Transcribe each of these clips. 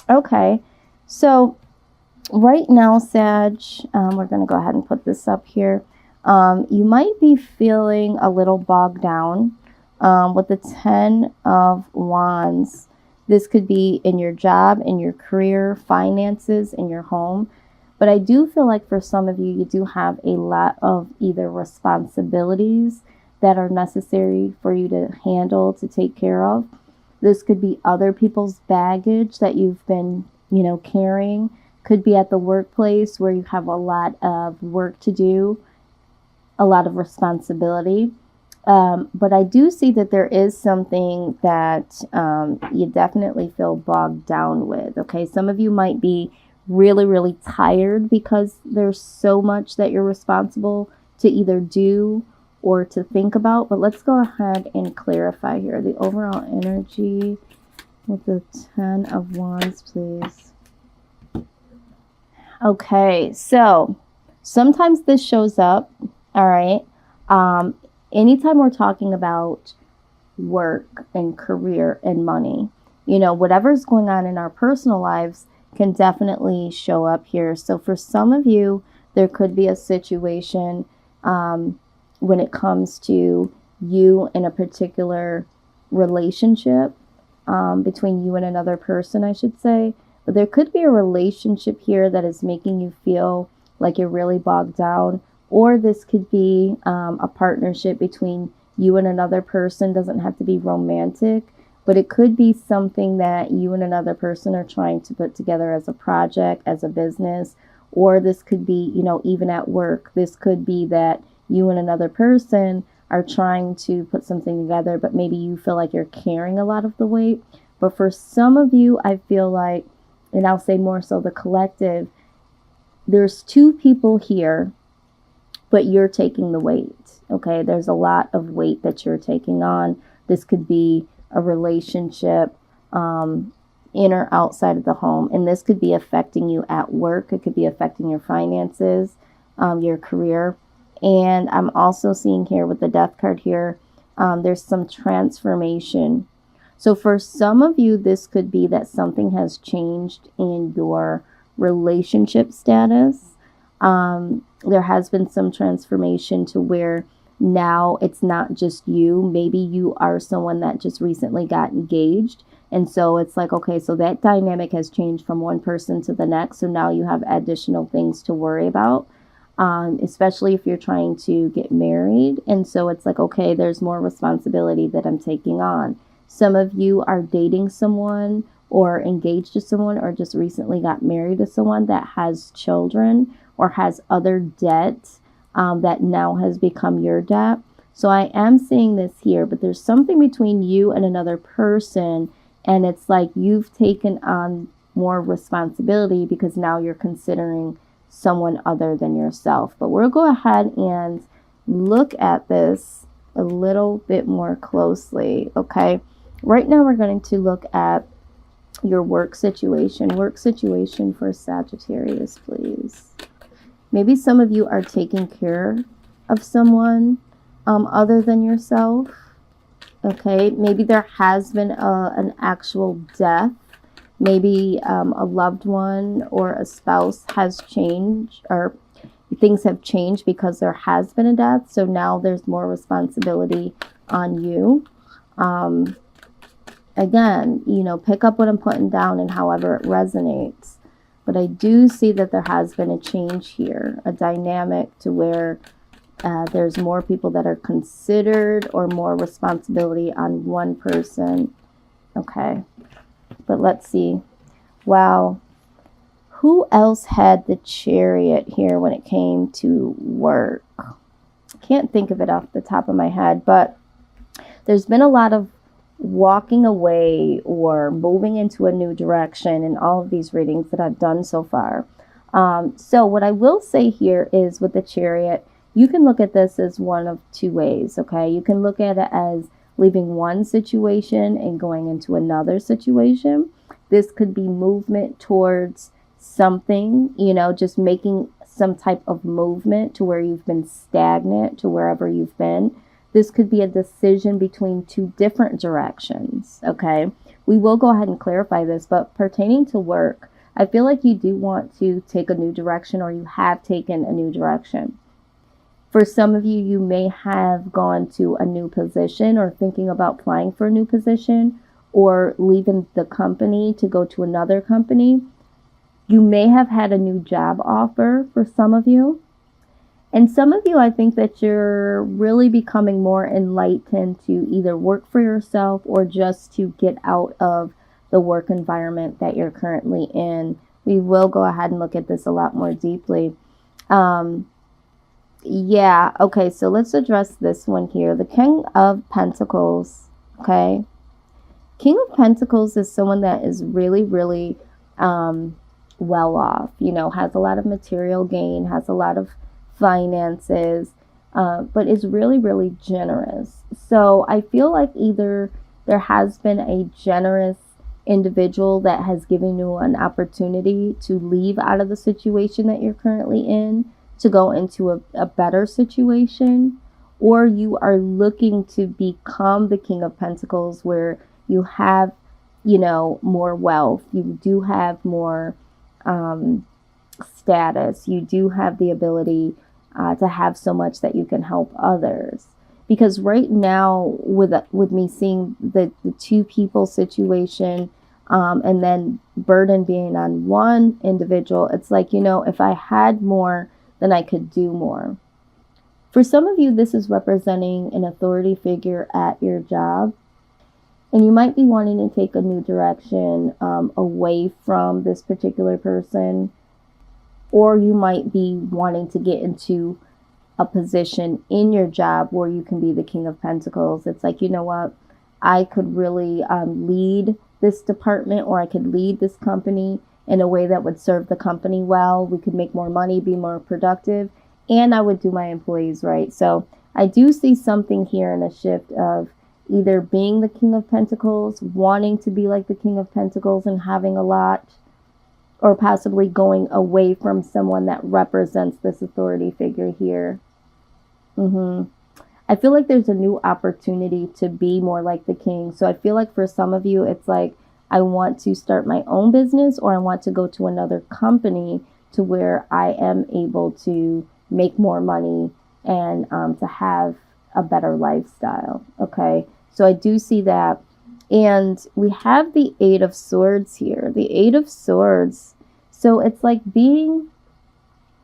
Okay. So right now, Sag, we're going to go ahead and put this up here. You might be feeling a little bogged down with the 10 of Wands. This could be in your job, in your career, finances, in your home. But I do feel like for some of you, you do have a lot of either responsibilities that are necessary for you to handle, to take care of. This could be other people's baggage that you've been, carrying. Could be at the workplace where you have a lot of work to do, a lot of responsibility. But I do see that there is something that you definitely feel bogged down with. Okay, some of you might be really, really tired because there's so much that you're responsible to either do or to think about. But let's go ahead and clarify here the overall energy with the 10 of Wands, please. Okay, so sometimes this shows up, all right? Anytime we're talking about work and career and money, whatever's going on in our personal lives can definitely show up here. So for some of you, there could be a situation when it comes to you in a particular relationship, between you and another person, I should say. But there could be a relationship here that is making you feel like you're really bogged down. Or this could be a partnership between you and another person. Doesn't have to be romantic, but it could be something that you and another person are trying to put together as a project, as a business. Or this could be, even at work. This could be that you and another person are trying to put something together, but maybe you feel like you're carrying a lot of the weight. But for some of you, I feel like, and I'll say more so the collective, there's two people here, but you're taking the weight, okay? There's a lot of weight that you're taking on. This could be a relationship, in or outside of the home. And this could be affecting you at work. It could be affecting your finances, your career. And I'm also seeing here with the Death card here, there's some transformation. So for some of you, this could be that something has changed in your relationship status. There has been some transformation to where now it's not just you. Maybe you are someone that just recently got engaged. And so it's like, okay, so that dynamic has changed from one person to the next. So now you have additional things to worry about, especially if you're trying to get married. And so it's like, okay, there's more responsibility that I'm taking on. Some of you are dating someone or engaged to someone or just recently got married to someone that has children or has other debt that now has become your debt. So I am seeing this here, but there's something between you and another person, and it's like you've taken on more responsibility because now you're considering someone other than yourself. But we'll go ahead and look at this a little bit more closely, okay? Right now we're going to look at your work situation. Work situation for Sagittarius, please. Maybe some of you are taking care of someone other than yourself. Okay, maybe there has been an actual death. Maybe a loved one or a spouse has changed, or things have changed because there has been a death. So now there's more responsibility on you. Again, pick up what I'm putting down and however it resonates. But I do see that there has been a change here, a dynamic to where there's more people that are considered or more responsibility on one person. Okay, but let's see. Wow. Who else had the Chariot here when it came to work? Can't think of it off the top of my head, but there's been a lot of walking away or moving into a new direction in all of these readings that I've done so far. So what I will say here is with the Chariot, you can look at this as one of two ways, okay? You can look at it as leaving one situation and going into another situation. This could be movement towards something, just making some type of movement to where you've been stagnant to wherever you've been. this could be a decision between two different directions, okay? We will go ahead and clarify this, but pertaining to work, I feel like you do want to take a new direction, or you have taken a new direction. For some of you, you may have gone to a new position or thinking about applying for a new position, or leaving the company to go to another company. You may have had a new job offer for some of you. And some of you, I think that you're really becoming more enlightened to either work for yourself or just to get out of the work environment that you're currently in. We will go ahead and look at this a lot more deeply. Yeah, okay, so let's address this one here. The King of Pentacles, okay? King of Pentacles is someone that is really, really well off, you know, has a lot of material gain, has a lot of finances, but is really, really generous. So I feel like either there has been a generous individual that has given you an opportunity to leave out of the situation that you're currently in to go into a better situation, or you are looking to become the King of Pentacles where you have, you know, more wealth, you do have more status, you do have the ability to have so much that you can help others. Because right now, with me seeing the two people situation, and then burden being on one individual, it's like, you know, if I had more, then I could do more. For some of you, this is representing an authority figure at your job, and you might be wanting to take a new direction away from this particular person, or you might be wanting to get into a position in your job where you can be the King of Pentacles. It's like, you know what, I could really lead this department, or I could lead this company in a way that would serve the company well. We could make more money, be more productive, and I would do my employees right. So I do see something here in a shift of either being the King of Pentacles, wanting to be like the King of Pentacles and having a lot, or possibly going away from someone that represents this authority figure here. I feel like there's a new opportunity to be more like the king. So I feel like for some of you, it's like, I want to start my own business, or I want to go to another company to where I am able to make more money and to have a better lifestyle. Okay, so I do see that. And we have the Eight of Swords here. The Eight of Swords. So it's like being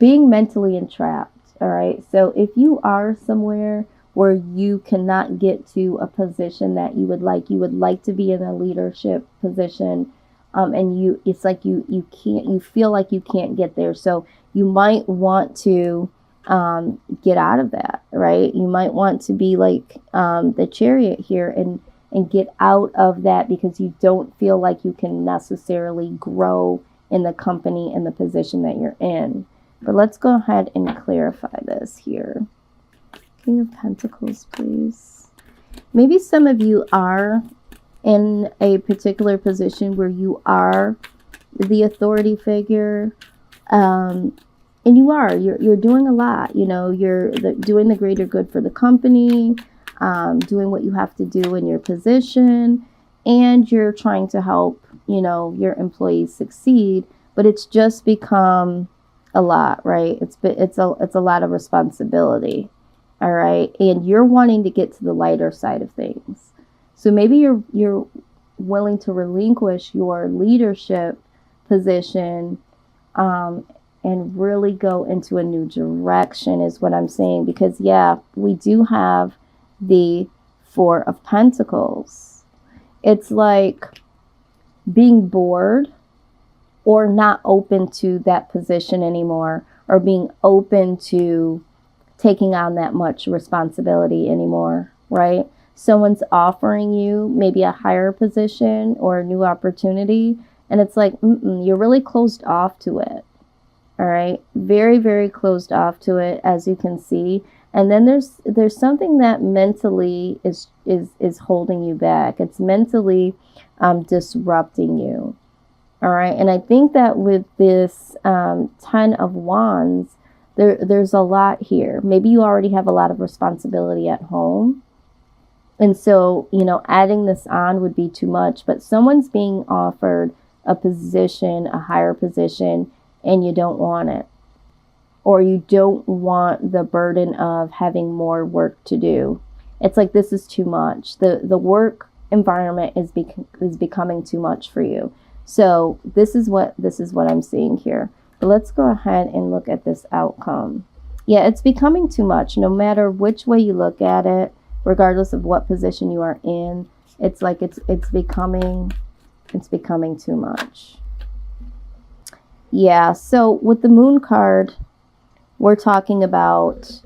mentally entrapped. All right. So if you are somewhere where you cannot get to a position that you would like to be in a leadership position, and it's like you feel like you can't get there. So you might want to get out of that, right? You might want to be like the Chariot here and get out of that, because you don't feel like you can necessarily grow in the company and the position that you're in. But let's go ahead and clarify this here. King of Pentacles, please. Maybe some of you are in a particular position where you are the authority figure, and you're doing a lot. You know, you're doing the greater good for the company, doing what you have to do in your position, and you're trying to help, you know, your employees succeed. But it's just become a lot, right? It's a lot of responsibility. All right. And you're wanting to get to the lighter side of things. So maybe you're willing to relinquish your leadership position, and really go into a new direction is what I'm saying. Because yeah, we do have the Four of Pentacles. It's like being bored, or not open to that position anymore, or being open to taking on that much responsibility anymore, right? Someone's offering you maybe a higher position or a new opportunity, and it's like, you're really closed off to it. All right, very, very closed off to it, as you can see. And then there's something that mentally is holding you back. It's mentally disrupting you. All right, and I think that with this 10 of Wands, There's a lot here. Maybe you already have a lot of responsibility at home. And so, you know, adding this on would be too much. But someone's being offered a position, a higher position, and you don't want it. Or you don't want the burden of having more work to do. It's like, this is too much. The work environment is becoming too much for you. So this is what I'm seeing here. But let's go ahead and look at this outcome. Yeah, it's becoming too much. No matter which way you look at it, regardless of what position you are in, it's like it's becoming too much. Yeah, so with the Moon card, we're talking about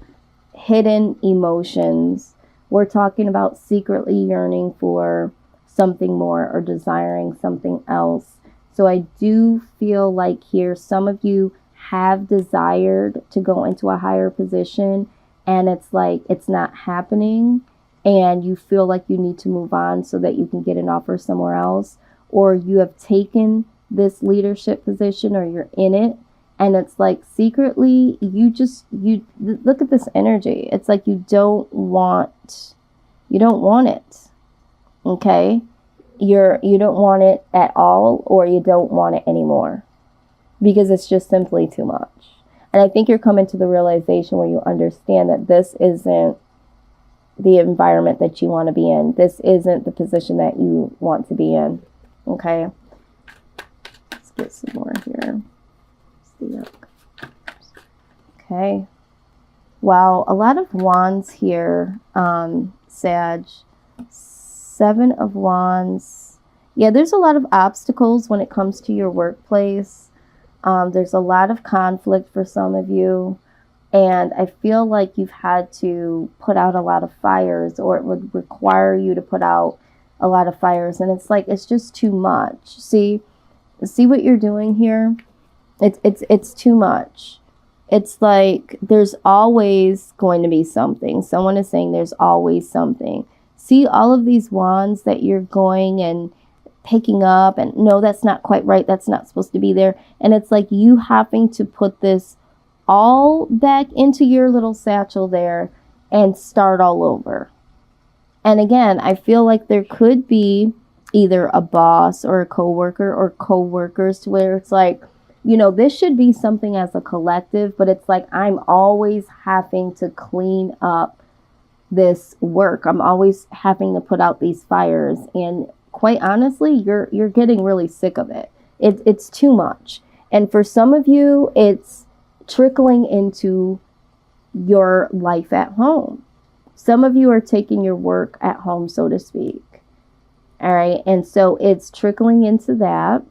hidden emotions. We're talking about secretly yearning for something more or desiring something else. So I do feel like here some of you have desired to go into a higher position, and it's like it's not happening, and you feel like you need to move on so that you can get an offer somewhere else, or you have taken this leadership position or you're in it, and it's like secretly you look at this energy. It's like you don't want it. Okay? You don't want it at all, or you don't want it anymore, because it's just simply too much. And I think you're coming to the realization where you understand that this isn't the environment that you want to be in. This isn't the position that you want to be in. Okay? Let's get some more here. Okay. Wow, a lot of wands here, Sag. 7 of Wands. Yeah, there's a lot of obstacles when it comes to your workplace. There's a lot of conflict for some of you. And I feel like you've had to put out a lot of fires, or it would require you to put out a lot of fires. And it's like, it's just too much. See what you're doing here? It's too much. It's like there's always going to be something. Someone is saying there's always something. See all of these wands that you're going and picking up, and no, that's not quite right. That's not supposed to be there. And it's like you having to put this all back into your little satchel there and start all over. And again, I feel like there could be either a boss or a coworker or coworkers to where it's like, you know, this should be something as a collective, but it's like I'm always having to clean up this work. I'm always having to put out these fires, and quite honestly, you're getting really sick of it. It's too much. And for some of you, it's trickling into your life at home. Some of you are taking your work at home, so to speak. All right. And so it's trickling into that.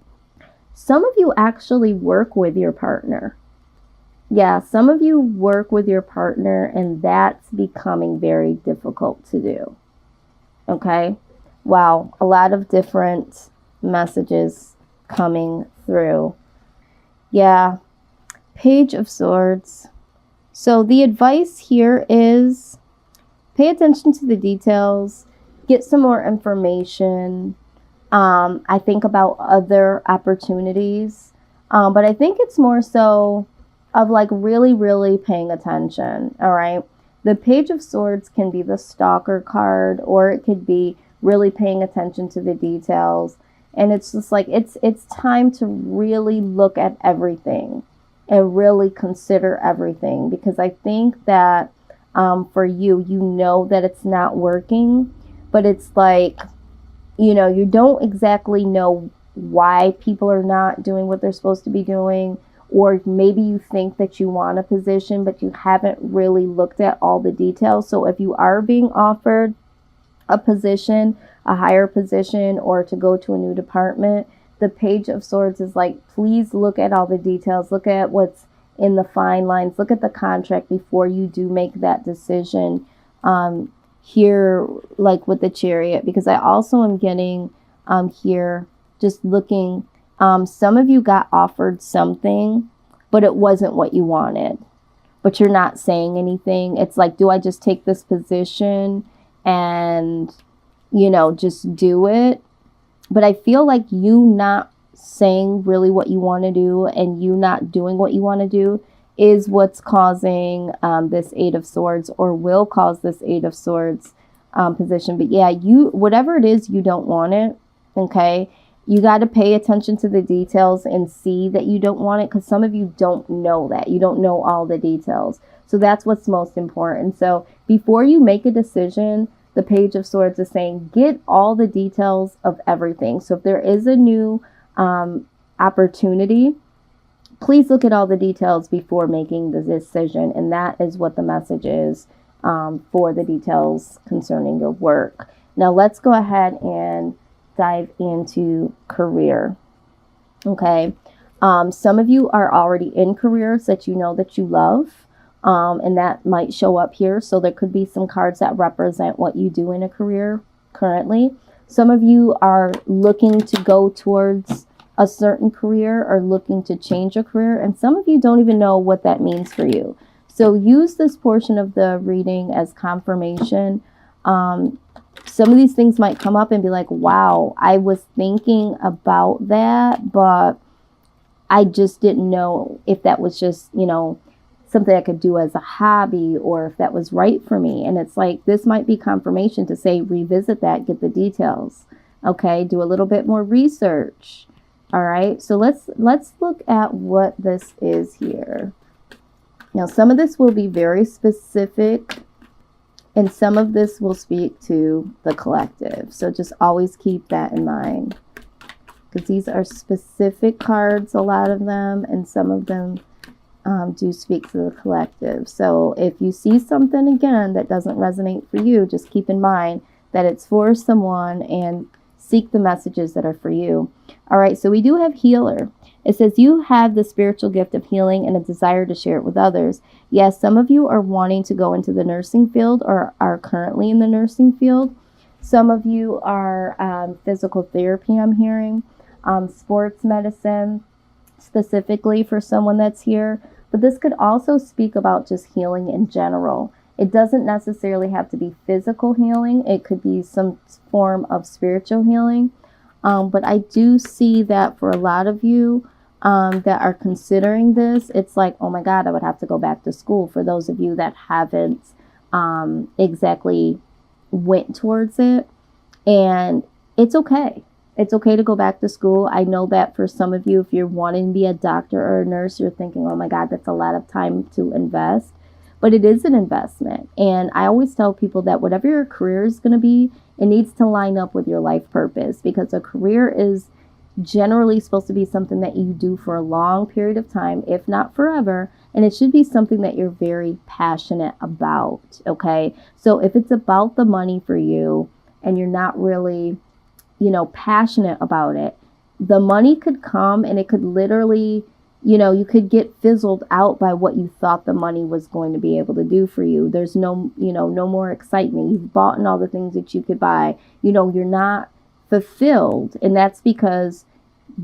Some of you actually work with your partner. Yeah, some of you work with your partner, and that's becoming very difficult to do. Okay? Wow, a lot of different messages coming through. Yeah, Page of Swords. So the advice here is pay attention to the details, get some more information. I think about other opportunities, but I think it's more so of like really, really paying attention. All right. The Page of Swords can be the stalker card, or it could be really paying attention to the details. And it's just like, it's time to really look at everything and really consider everything, because I think that for you, you know that it's not working, but it's like, you know, you don't exactly know why people are not doing what they're supposed to be doing. Or maybe you think that you want a position, but you haven't really looked at all the details. So if you are being offered a position, a higher position, or to go to a new department, the Page of Swords is like, please look at all the details. Look at what's in the fine lines. Look at the contract before you do make that decision. Here, like with the Chariot, because I also am getting here, just looking, some of you got offered something, but it wasn't what you wanted, but you're not saying anything. It's like, do I just take this position and, you know, just do it? But I feel like you not saying really what you want to do and you not doing what you want to do is what's causing this Eight of Swords, or will cause this Eight of Swords position. But yeah, whatever it is, you don't want it. Okay. You got to pay attention to the details and see that you don't want it, because some of you don't know that. You don't know all the details. So that's what's most important. So before you make a decision, the Page of Swords is saying, get all the details of everything. So if there is a new opportunity, please look at all the details before making the decision. And that is what the message is for the details concerning your work. Now let's go ahead and dive into career. Okay. Some of you are already in careers that you know that you love. And that might show up here. So there could be some cards that represent what you do in a career currently. Some of you are looking to go towards a certain career or looking to change a career. And some of you don't even know what that means for you. So use this portion of the reading as confirmation. Some of these things might come up and be like, wow, I was thinking about that, but I just didn't know if that was just, you know, something I could do as a hobby, or if that was right for me. And it's like, this might be confirmation to say, revisit that, get the details. Okay. Do a little bit more research. All right. So let's look at what this is here. Now, some of this will be very specific, and some of this will speak to the collective. So just always keep that in mind, because these are specific cards, a lot of them, and some of them do speak to the collective. So if you see something again that doesn't resonate for you, just keep in mind that it's for someone, and seek the messages that are for you. All right, so we do have healer. It says you have the spiritual gift of healing and a desire to share it with others. Yes, some of you are wanting to go into the nursing field, or are currently in the nursing field. Some of you are physical therapy, I'm hearing, sports medicine, specifically for someone that's here. But this could also speak about just healing in general. It doesn't necessarily have to be physical healing. It could be some form of spiritual healing. But I do see that for a lot of you that are considering this, it's like, oh my God, I would have to go back to school. For those of you that haven't exactly went towards it. And it's okay. It's okay to go back to school. I know that for some of you, if you're wanting to be a doctor or a nurse, you're thinking, oh my God, that's a lot of time to invest. But it is an investment. And I always tell people that whatever your career is going to be, it needs to line up with your life purpose, because a career is generally supposed to be something that you do for a long period of time, if not forever. And it should be something that you're very passionate about. Okay. So if it's about the money for you and you're not really, passionate about it, the money could come and it could literally, you could get fizzled out by what you thought the money was going to be able to do for you. There's no more excitement. You've bought in all the things that you could buy. You're not fulfilled. And that's because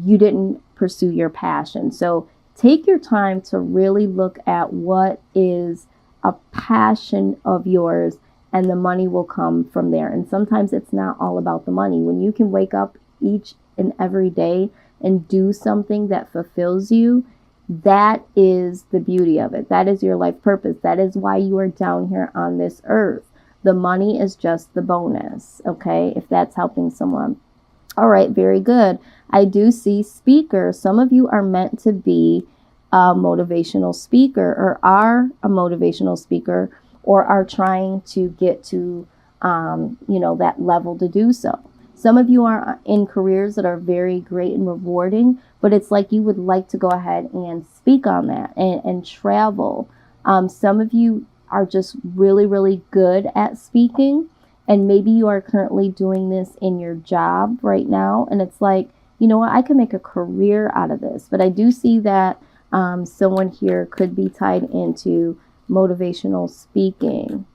you didn't pursue your passion. So take your time to really look at what is a passion of yours, and the money will come from there. And sometimes it's not all about the money. When you can wake up each and every day and do something that fulfills you, that is the beauty of it. That is your life purpose. That is why you are down here on this earth. The money is just the bonus, okay? If that's helping someone. All right, very good. I do see speaker. Some of you are meant to be a motivational speaker, or are a motivational speaker, or are trying to get to, that level to do so. Some of you are in careers that are very great and rewarding, but it's like you would like to go ahead and speak on that and travel. Some of you are just really, really good at speaking, and maybe you are currently doing this in your job right now. And it's like, you know what, I can make a career out of this. But I do see that someone here could be tied into motivational speaking.